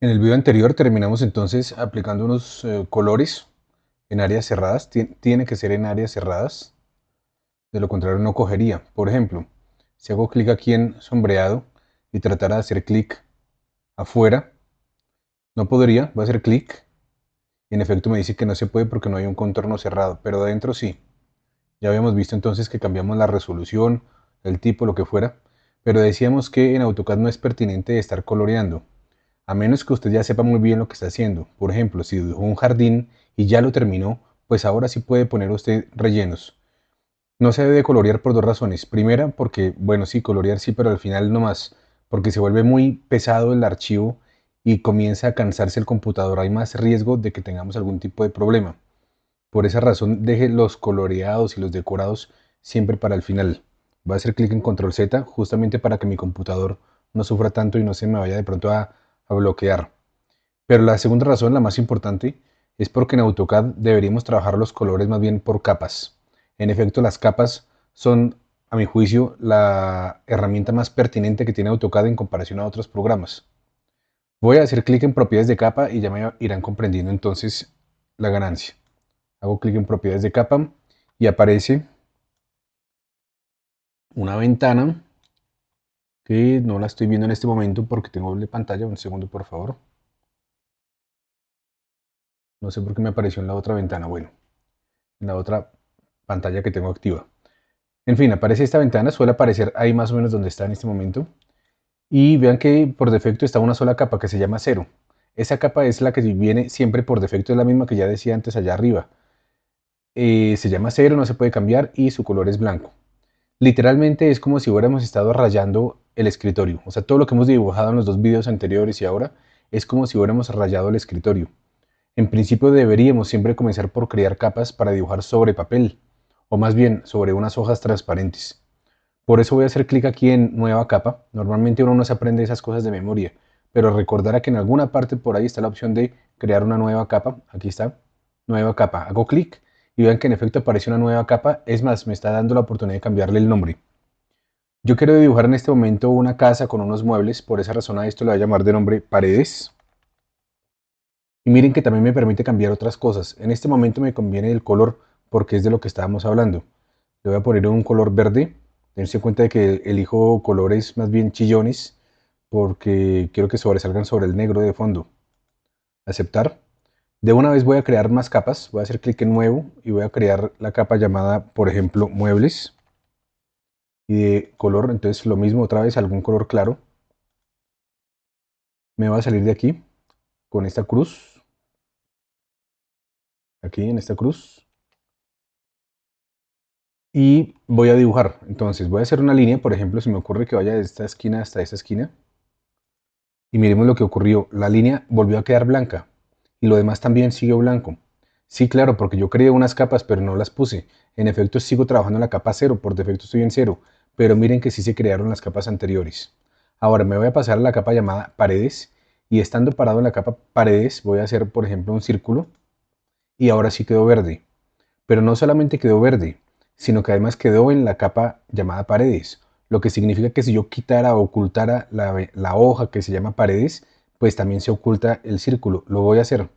En el video anterior terminamos entonces aplicando unos colores en áreas cerradas. Tiene que ser en áreas cerradas, de lo contrario no cogería. Por ejemplo, si hago clic aquí en sombreado y tratara de hacer clic afuera, no podría. Voy a hacer clic y en efecto me dice que no se puede porque no hay un contorno cerrado, pero adentro sí. Ya habíamos visto entonces que cambiamos la resolución, el tipo, lo que fuera, pero decíamos que en AutoCAD no es pertinente estar coloreando, a menos que usted ya sepa muy bien lo que está haciendo. Por ejemplo, si dibujó un jardín y ya lo terminó, pues ahora sí puede poner usted rellenos. No se debe colorear por dos razones. Primera, porque, bueno, sí, colorear sí, pero al final no más, porque se vuelve muy pesado el archivo y comienza a cansarse el computador. Hay más riesgo de que tengamos algún tipo de problema. Por esa razón, deje los coloreados y los decorados siempre para el final. Voy a hacer clic en Control Z justamente para que mi computador no sufra tanto y no se me vaya de pronto a bloquear. Pero la segunda razón, la más importante, es porque en AutoCAD deberíamos trabajar los colores más bien por capas. En efecto, las capas son, a mi juicio, la herramienta más pertinente que tiene AutoCAD en comparación a otros programas. Voy a hacer clic en propiedades de capa y ya me irán comprendiendo entonces la ganancia. Hago clic en propiedades de capa y aparece una ventana que no la estoy viendo en este momento porque tengo doble pantalla. Un segundo, por favor. No sé por qué me apareció en la otra ventana. Bueno, en la otra pantalla que tengo activa. En fin, aparece esta ventana, suele aparecer ahí más o menos donde está en este momento. Y vean que por defecto está una sola capa que se llama cero. Esa capa es la que viene siempre por defecto, es la misma que ya decía antes allá arriba. Se llama cero, no se puede cambiar y su color es blanco. Literalmente es como si hubiéramos estado rayando el escritorio. O sea, todo lo que hemos dibujado en los dos videos anteriores y ahora es como si hubiéramos rayado el escritorio. En principio deberíamos siempre comenzar por crear capas para dibujar sobre papel, o más bien sobre unas hojas transparentes. Por eso voy a hacer clic aquí en nueva capa. Normalmente uno no se aprende esas cosas de memoria, pero recordará que en alguna parte por ahí está la opción de crear una nueva capa. Aquí está, nueva capa. Hago clic y vean que en efecto aparece una nueva capa. Es más, me está dando la oportunidad de cambiarle el nombre. Yo quiero dibujar en este momento una casa con unos muebles, por esa razón a esto le voy a llamar de nombre paredes. Y miren que también me permite cambiar otras cosas. En este momento me conviene el color porque es de lo que estábamos hablando. Le voy a poner un color verde. Dense cuenta de que elijo colores más bien chillones porque quiero que sobresalgan sobre el negro de fondo. Aceptar. De una vez voy a crear más capas. Voy a hacer clic en nuevo y voy a crear la capa llamada, por ejemplo, muebles. Y de color, entonces lo mismo otra vez, algún color claro. Me voy a salir de aquí con esta cruz. Aquí en esta cruz. Y voy a dibujar. Entonces voy a hacer una línea, por ejemplo, se me ocurre que vaya de esta esquina hasta esta esquina. Y miremos lo que ocurrió. La línea volvió a quedar blanca y lo demás también siguió blanco. Sí, claro, porque yo creé unas capas pero no las puse. En efecto sigo trabajando en la capa cero, por defecto estoy en cero, pero miren que sí se crearon las capas anteriores. Ahora me voy a pasar a la capa llamada paredes y estando parado en la capa paredes voy a hacer, por ejemplo, un círculo y ahora sí quedó verde. Pero no solamente quedó verde, sino que además quedó en la capa llamada paredes, lo que significa que si yo quitara o ocultara la hoja que se llama paredes, pues también se oculta el círculo. Lo voy a hacer.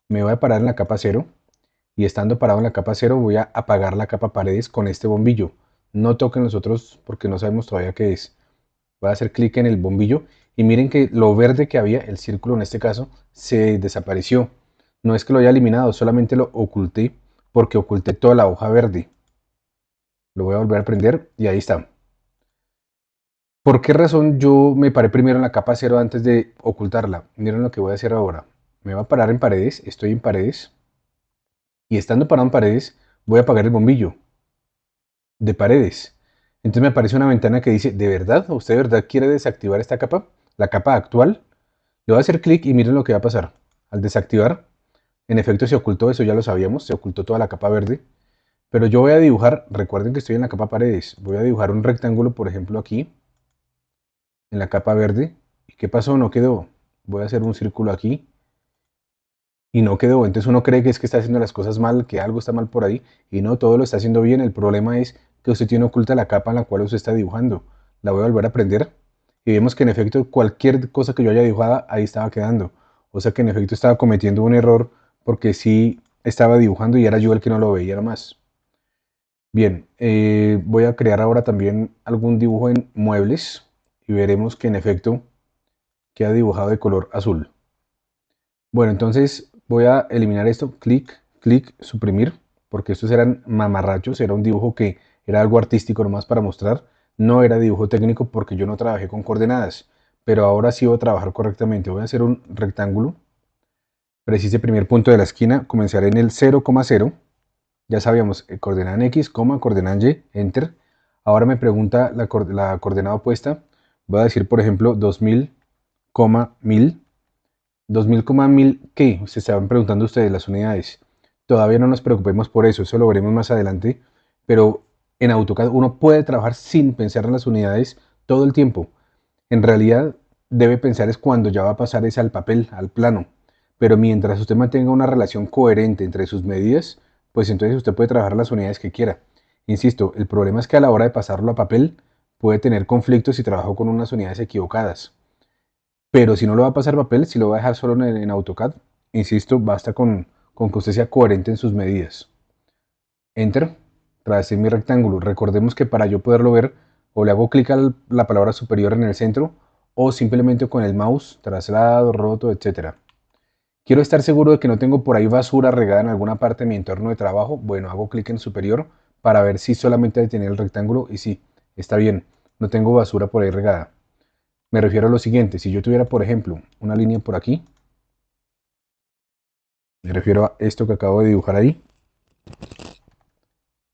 Me voy a parar en la capa cero y estando parado en la capa cero voy a apagar la capa paredes con este bombillo. No toquen los otros porque no sabemos todavía qué es. Voy a hacer clic en el bombillo y miren que lo verde que había, el círculo en este caso, se desapareció. No es que lo haya eliminado, solamente lo oculté porque oculté toda la hoja verde. Lo voy a volver a prender y ahí está. ¿Por qué razón yo me paré primero en la capa cero antes de ocultarla? Miren lo que voy a hacer ahora. Me voy a parar en paredes, estoy en paredes y estando parado en paredes voy a apagar el bombillo de paredes. Entonces me aparece una ventana que dice, ¿de verdad? ¿Usted de verdad quiere desactivar esta capa? La capa actual. Le voy a hacer clic y miren lo que va a pasar. Al desactivar, en efecto se ocultó, eso ya lo sabíamos, se ocultó toda la capa verde. Pero yo voy a dibujar, recuerden que estoy en la capa paredes, voy a dibujar un rectángulo, por ejemplo aquí, en la capa verde. ¿Y qué pasó? No quedó. Voy a hacer un círculo aquí y no quedó. Entonces uno cree que es que está haciendo las cosas mal, que algo está mal por ahí y no, todo lo está haciendo bien. El problema es que usted tiene oculta la capa en la cual usted está dibujando. La voy a volver a prender y vemos que en efecto cualquier cosa que yo haya dibujado ahí estaba quedando. O sea que en efecto estaba cometiendo un error porque sí estaba dibujando y era yo el que no lo veía más. Bien, voy a crear ahora también algún dibujo en muebles y veremos que en efecto queda dibujado de color azul. Bueno, entonces voy a eliminar esto, clic, clic, suprimir, porque estos eran mamarrachos, era un dibujo que era algo artístico nomás para mostrar, no era dibujo técnico porque yo no trabajé con coordenadas, pero ahora sí voy a trabajar correctamente. Voy a hacer un rectángulo, precise primer punto de la esquina, comenzaré en el 0,0, ya sabíamos, coordenada en X, coordenada en Y, Enter. Ahora me pregunta la coordenada opuesta, voy a decir por ejemplo 2000, 1000. 2000, ¿qué? Se estaban preguntando ustedes las unidades. Todavía no nos preocupemos por eso, eso lo veremos más adelante, pero en AutoCAD uno puede trabajar sin pensar en las unidades todo el tiempo. En realidad debe pensar es cuando ya va a pasar es al papel, al plano. Pero mientras usted mantenga una relación coherente entre sus medidas, pues entonces usted puede trabajar las unidades que quiera. Insisto, el problema es que a la hora de pasarlo a papel puede tener conflictos si trabajó con unas unidades equivocadas. Pero si no lo va a pasar a papel, si lo va a dejar solo en AutoCAD, insisto, basta con que usted sea coherente en sus medidas. Enter, tracé mi rectángulo. Recordemos que para yo poderlo ver, o le hago clic a la palabra superior en el centro, o simplemente con el mouse, traslado, roto, etc. Quiero estar seguro de que no tengo por ahí basura regada en alguna parte de mi entorno de trabajo. Bueno, hago clic en superior para ver si solamente tiene el rectángulo y sí, está bien, no tengo basura por ahí regada. Me refiero a lo siguiente, si yo tuviera, por ejemplo, una línea por aquí, me refiero a esto que acabo de dibujar ahí,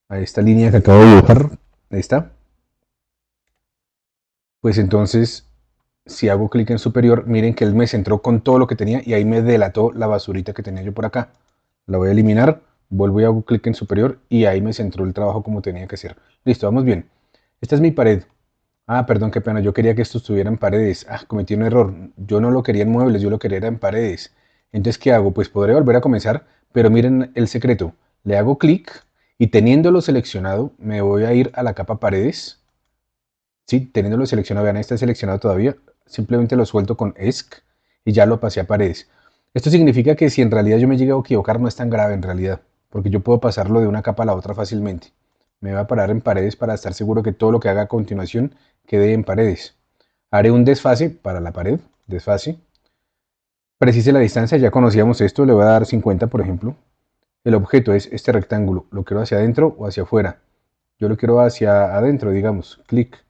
a esta línea que acabo de dibujar, ahí está, pues entonces, si hago clic en superior, miren que él me centró con todo lo que tenía y ahí me delató la basurita que tenía yo por acá. La voy a eliminar, vuelvo y hago clic en superior y ahí me centró el trabajo como tenía que ser. Listo, vamos bien. Esta es mi pared. Ah, perdón, qué pena, yo quería que esto estuviera en paredes. Ah, cometí un error. Yo no lo quería en muebles, yo lo quería era en paredes. Entonces, ¿qué hago? Pues podré volver a comenzar, pero miren el secreto. Le hago clic y teniéndolo seleccionado, me voy a ir a la capa paredes. Sí, teniéndolo seleccionado, vean, está seleccionado todavía. Simplemente lo suelto con ESC y ya lo pasé a paredes. Esto significa que si en realidad yo me llego a equivocar, no es tan grave en realidad, porque yo puedo pasarlo de una capa a la otra fácilmente. Me voy a parar en paredes para estar seguro que todo lo que haga a continuación quede en paredes. Haré un desfase para la pared, desfase. Precise la distancia, ya conocíamos esto, le voy a dar 50 por ejemplo. El objeto es este rectángulo, ¿lo quiero hacia adentro o hacia afuera? Yo lo quiero hacia adentro, digamos, clic.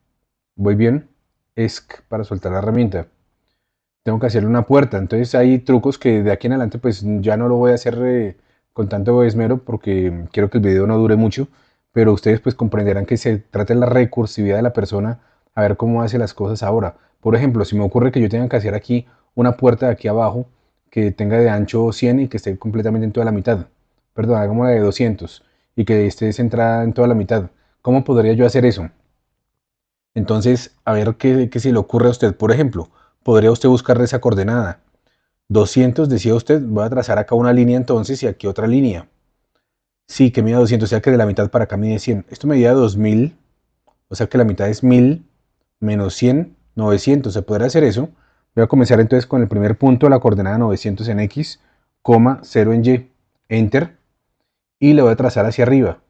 Voy bien, ESC para soltar la herramienta. Tengo que hacerle una puerta, entonces hay trucos que de aquí en adelante pues ya no lo voy a hacer con tanto esmero porque quiero que el video no dure mucho, pero ustedes pues comprenderán que se trata de la recursividad de la persona a ver cómo hace las cosas ahora. Por ejemplo, si me ocurre que yo tenga que hacer aquí una puerta de aquí abajo que tenga de ancho 100 y que esté completamente en toda la mitad, perdón, hagámosla de 200 y que esté centrada en toda la mitad, ¿cómo podría yo hacer eso? Entonces, a ver qué se le ocurre a usted. Por ejemplo, podría usted buscar esa coordenada. 200, decía usted, voy a trazar acá una línea entonces y aquí otra línea. Sí, que mida 200, o sea que de la mitad para acá mide 100. Esto medía 2000, o sea que la mitad es 1000 menos 100, 900. ¿Se podrá hacer eso? Voy a comenzar entonces con el primer punto, la coordenada 900 en X, coma 0 en Y. Enter. Y le voy a trazar hacia arriba.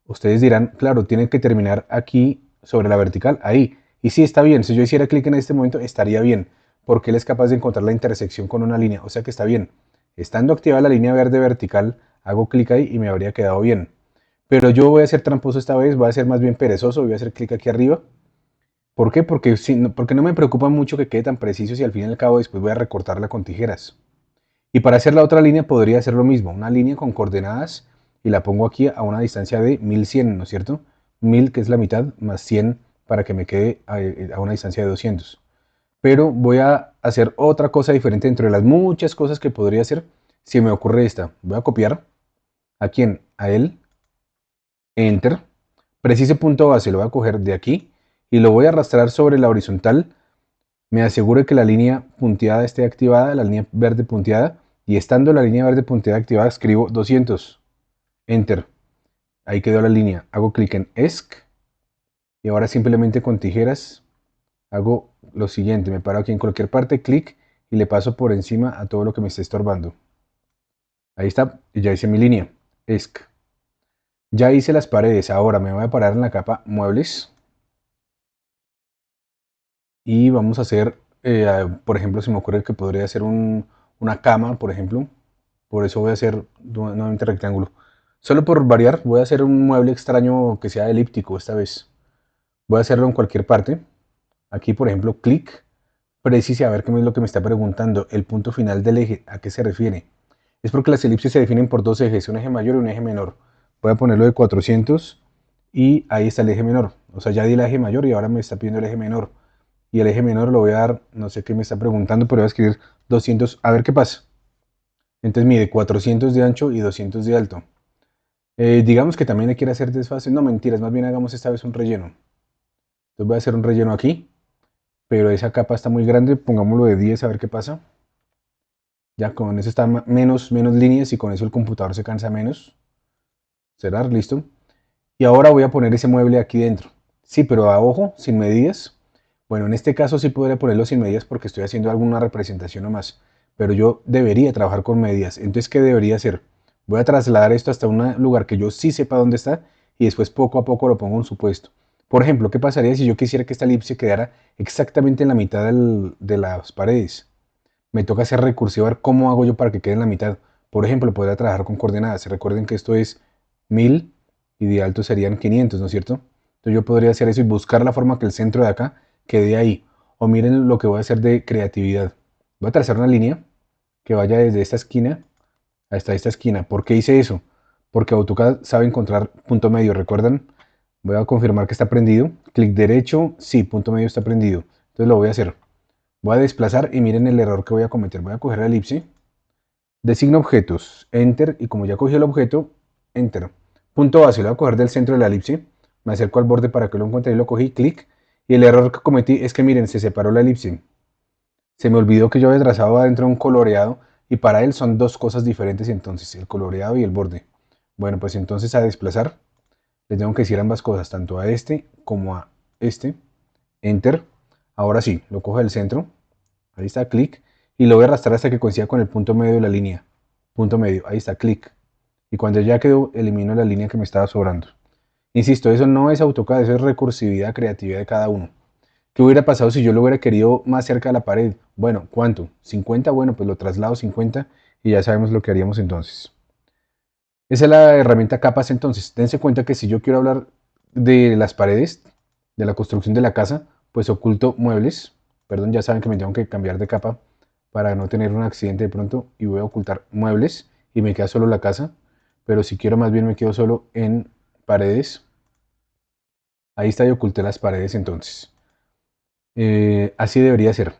Ustedes dirán, claro, tienen que terminar aquí sobre la vertical, ahí. Y sí, está bien, si yo hiciera clic en este momento, estaría bien, porque él es capaz de encontrar la intersección con una línea, o sea que está bien. Estando activada la línea verde vertical, hago clic ahí y me habría quedado bien. Pero yo voy a ser tramposo esta vez, voy a ser más bien perezoso, voy a hacer clic aquí arriba. ¿Por qué? Porque, porque no me preocupa mucho que quede tan preciso si al fin y al cabo después voy a recortarla con tijeras. Y para hacer la otra línea podría hacer lo mismo, una línea con coordenadas y la pongo aquí a una distancia de 1100, ¿no es cierto? 1000 que es la mitad más 100 para que me quede a una distancia de 200. Pero voy a hacer otra cosa diferente entre las muchas cosas que podría hacer si me ocurre esta. Voy a copiar a quién, a él, enter, precise punto base, lo voy a coger de aquí y lo voy a arrastrar sobre la horizontal. Me aseguro que la línea punteada esté activada, la línea verde punteada, y estando la línea verde punteada activada, escribo 200, Enter. Ahí quedó la línea. Hago clic en ESC y ahora simplemente con tijeras hago lo siguiente, me paro aquí en cualquier parte, clic y le paso por encima a todo lo que me esté estorbando. Ahí está, y ya hice mi línea, ESC. Ya hice las paredes, ahora me voy a parar en la capa muebles y vamos a hacer, por ejemplo, se me ocurre que podría ser una cama, por ejemplo. Por eso voy a hacer nuevamente rectángulo. Solo por variar, voy a hacer un mueble extraño que sea elíptico esta vez. Voy a hacerlo en cualquier parte. Aquí, por ejemplo, clic, precise a ver qué es lo que me está preguntando. El punto final del eje, ¿a qué se refiere? Es porque las elipses se definen por dos ejes, un eje mayor y un eje menor. Voy a ponerlo de 400 y ahí está el eje menor. O sea, ya di el eje mayor y ahora me está pidiendo el eje menor. Y el eje menor lo voy a dar, no sé qué me está preguntando, pero voy a escribir 200, a ver qué pasa. Entonces mide 400 de ancho y 200 de alto. Digamos que también le quiere hacer desfase. No, mentiras, más bien hagamos esta vez un relleno. Entonces voy a hacer un relleno aquí, pero esa capa está muy grande, pongámoslo de 10 a ver qué pasa. Ya con eso está menos líneas y con eso el computador se cansa menos. Cerrar, listo. Y ahora voy a poner ese mueble aquí dentro. Sí, pero a ojo, sin medidas. Bueno, en este caso sí podría ponerlo sin medidas porque estoy haciendo alguna representación nomás. Pero yo debería trabajar con medidas. Entonces, ¿qué debería hacer? Voy a trasladar esto hasta un lugar que yo sí sepa dónde está y después poco a poco lo pongo en su puesto. Por ejemplo, ¿qué pasaría si yo quisiera que esta elipse quedara exactamente en la mitad de las paredes? Me toca hacer recursivo a ver cómo hago yo para que quede en la mitad. Por ejemplo, podría trabajar con coordenadas. Recuerden que esto es 1000 y de alto serían 500, ¿no es cierto? Entonces yo podría hacer eso y buscar la forma que el centro de acá quede ahí. O miren lo que voy a hacer de creatividad. Voy a trazar una línea que vaya desde esta esquina hasta esta esquina. ¿Por qué hice eso? Porque AutoCAD sabe encontrar punto medio, ¿recuerdan? Voy a confirmar que está prendido. Clic derecho, sí, punto medio está prendido. Entonces lo voy a hacer. Voy a desplazar y miren el error que voy a cometer. Voy a coger la elipse, designo objetos, enter, y como ya cogí el objeto, enter. Punto base, lo voy a coger del centro de la elipse, me acerco al borde para que lo encuentre y lo cogí, clic, y el error que cometí es que miren, se separó la elipse. Se me olvidó que yo había trazado adentro un coloreado y para él son dos cosas diferentes entonces, el coloreado y el borde. Bueno, pues entonces a desplazar, le tengo que decir ambas cosas, tanto a este como a este, enter. Ahora sí, lo cojo del centro, ahí está, clic, y lo voy a arrastrar hasta que coincida con el punto medio de la línea. Punto medio, ahí está, clic. Y cuando ya quedó, elimino la línea que me estaba sobrando. Insisto, eso no es AutoCAD, eso es recursividad, creatividad de cada uno. ¿Qué hubiera pasado si yo lo hubiera querido más cerca de la pared? Bueno, ¿cuánto? ¿50? Bueno, pues lo traslado 50 y ya sabemos lo que haríamos entonces. Esa es la herramienta capas entonces. Dense cuenta que si yo quiero hablar de las paredes, de la construcción de la casa, pues oculto muebles. Perdón, ya saben que me tengo que cambiar de capa para no tener un accidente de pronto y voy a ocultar muebles y me queda solo la casa. Pero si quiero más bien me quedo solo en paredes. Ahí está y oculté las paredes entonces. Así debería ser.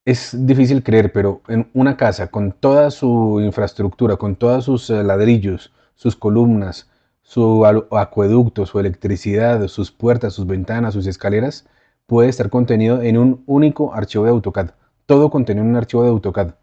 Es difícil creer, pero en una casa con toda su infraestructura, con todos sus ladrillos, sus columnas, su acueducto, su electricidad, sus puertas, sus ventanas, sus escaleras, puede estar contenido en un único archivo de AutoCAD. Todo contenido en un archivo de AutoCAD.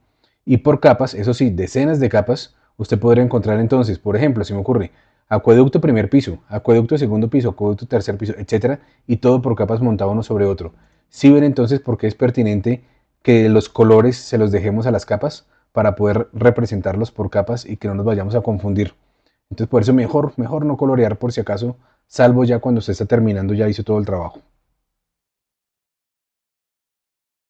Y por capas, eso sí, decenas de capas, usted podría encontrar entonces, por ejemplo, si me ocurre, acueducto primer piso, acueducto segundo piso, acueducto tercer piso, etcétera, y todo por capas montado uno sobre otro. Si ven entonces por qué es pertinente que los colores se los dejemos a las capas para poder representarlos por capas y que no nos vayamos a confundir. Entonces por eso mejor no colorear por si acaso, salvo ya cuando usted está terminando, ya hizo todo el trabajo.